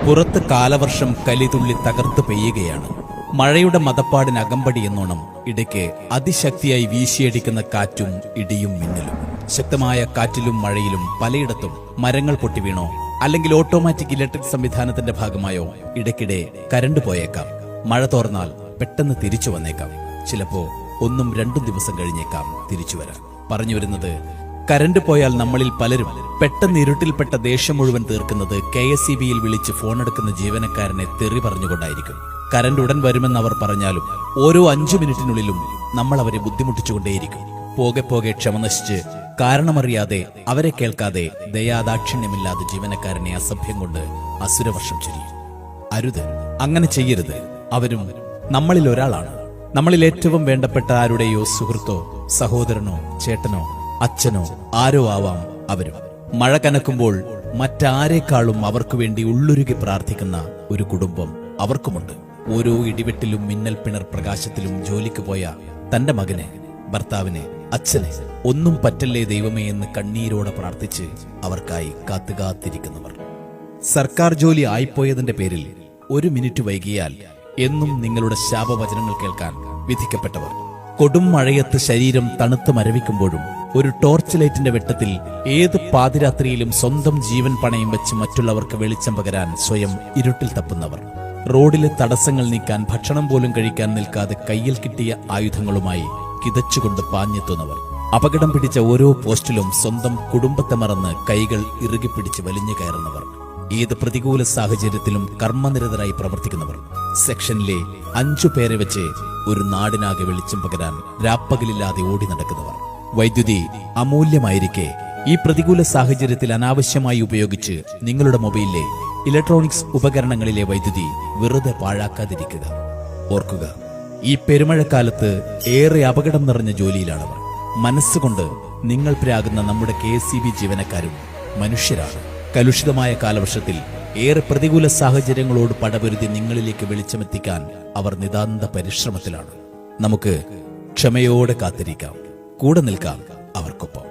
പുറത്ത് കാലവർഷം കലിതുള്ളി തകർത്ത് പെയ്യുകയാണ്. മഴയുടെ മതപ്പാടിന് അകമ്പടി എന്നോണം ഇടയ്ക്ക് അതിശക്തിയായി വീശിയടിക്കുന്ന കാറ്റും ഇടിയും മിന്നലും. ശക്തമായ കാറ്റിലും മഴയിലും പലയിടത്തും മരങ്ങൾ പൊട്ടിവീണോ അല്ലെങ്കിൽ ഓട്ടോമാറ്റിക് ഇലക്ട്രിക് സംവിധാനത്തിന്റെ ഭാഗമായോ ഇടയ്ക്കിടെ കരണ്ട് പോയേക്കാം. മഴ തോർന്നാൽ പെട്ടെന്ന് തിരിച്ചു വന്നേക്കാം. ചിലപ്പോ 1-2 ദിവസം കഴിഞ്ഞേക്കാം തിരിച്ചു വരാൻ. പറഞ്ഞു വരുന്നത്, കരണ്ട് പോയാൽ നമ്മളിൽ പലരും പെട്ടെന്ന് ഇരുട്ടിൽപ്പെട്ട ദേഷ്യം മുഴുവൻ തീർക്കുന്നത് KSEBയിൽ വിളിച്ച് ഫോണെടുക്കുന്ന ജീവനക്കാരനെ തെറി പറഞ്ഞുകൊണ്ടായിരിക്കും. കരണ്ട് ഉടൻ വരുമെന്ന് അവർ പറഞ്ഞാലും ഓരോ 5 മിനിറ്റിനുള്ളിലും നമ്മൾ അവരെ ബുദ്ധിമുട്ടിച്ചുകൊണ്ടേയിരിക്കും. പോകെ പോകെ ക്ഷമ നശിച്ച് കാരണമറിയാതെ അവരെ കേൾക്കാതെ ദയാദാക്ഷിണ്യമില്ലാതെ ജീവനക്കാരനെ അസഭ്യം കൊണ്ട് അസുരവർഷം ചൊരിയും. അരുത്, അങ്ങനെ ചെയ്യരുത്. അവരും നമ്മളിൽ ഒരാളാണ്. നമ്മളിൽ ഏറ്റവും വേണ്ടപ്പെട്ട ആരുടെയോ സുഹൃത്തോ സഹോദരനോ ചേട്ടനോ അച്ഛനോ ആരോ ആവാം അവരും. മഴ കനക്കുമ്പോൾ മറ്റാരേക്കാളും അവർക്കു വേണ്ടി ഉള്ളുരുകി പ്രാർത്ഥിക്കുന്ന ഒരു കുടുംബം അവർക്കുമുണ്ട്. ഓരോ ഇടിവെട്ടിലും മിന്നൽ പിണർ പ്രകാശത്തിലും ജോലിക്ക് പോയ തന്റെ മകന്, ഭർത്താവിന്, അച്ഛന് ഒന്നും പറ്റല്ലേ ദൈവമേ എന്ന് കണ്ണീരോടെ പ്രാർത്ഥിച്ച് അവർക്കായി കാത്തുകാത്തിരിക്കുന്നവർ. സർക്കാർ ജോലി ആയിപ്പോയതിന്റെ പേരിൽ 1 മിനിറ്റ് വൈകിയാൽ എന്നും നിങ്ങളുടെ ശാപവചനങ്ങൾ കേൾക്കാൻ വിധിക്കപ്പെട്ടവർ. കൊടും മഴയത്ത് ശരീരം തണുത്ത് മരവിക്കുമ്പോഴും ഒരു ടോർച്ച് ലൈറ്റിന്റെ വെട്ടത്തിൽ ഏത് പാതിരാത്രിയിലും സ്വന്തം ജീവൻ പണയം വെച്ച് മറ്റുള്ളവർക്ക് വെളിച്ചം പകരാൻ സ്വയം ഇരുട്ടിൽ തപ്പുന്നവർ. റോഡിലെ തടസ്സങ്ങൾ നീക്കാൻ ഭക്ഷണം പോലും കഴിക്കാൻ നിൽക്കാതെ കയ്യിൽ കിട്ടിയ ആയുധങ്ങളുമായി കിതച്ചുകൊണ്ട് പാഞ്ഞെത്തുന്നവർ. അപകടം പിടിച്ച ഓരോ പോസ്റ്റിലും സ്വന്തം കുടുംബത്തെ മറന്ന് കൈകൾ ഇറുകിപ്പിടിച്ച് വലിഞ്ഞു കയറുന്നവർ. ഏത് പ്രതികൂല സാഹചര്യത്തിലും കർമ്മനിരതരായി പ്രവർത്തിക്കുന്നവർ. സെക്ഷനിലെ 5 പേരെ വെച്ച് ഒരു നാടിനാകെ വെളിച്ചം പകരാൻ രാപ്പകലില്ലാതെ ഓടി നടക്കുന്നവർ. വൈദ്യുതി അമൂല്യമായിരിക്കെ ഈ പ്രതികൂല സാഹചര്യത്തിൽ അനാവശ്യമായി ഉപയോഗിച്ച് നിങ്ങളുടെ മൊബൈലിലെ ഇലക്ട്രോണിക്സ് ഉപകരണങ്ങളിലെ വൈദ്യുതി വെറുതെ പാഴാക്കാതിരിക്കുക. ഓർക്കുക, ഈ പെരുമഴക്കാലത്ത് ഏറെ അപകടം നിറഞ്ഞ ജോലിയിലാണവർ. മനസ്സുകൊണ്ട് നിങ്ങൾ പ്രാകുന്ന നമ്മുടെ KSEB ജീവനക്കാരും മനുഷ്യരാണ്. കലുഷിതമായ കാലവർഷത്തിൽ ഏറെ പ്രതികൂല സാഹചര്യങ്ങളോട് പടപൊരുതി നിങ്ങളിലേക്ക് വെളിച്ചമെത്തിക്കാൻ അവർ നിതാന്ത പരിശ്രമത്തിലാണ്. നമുക്ക് ക്ഷമയോടെ കാത്തിരിക്കാം, കൂടെ നിൽക്കാം അവർക്കൊപ്പം.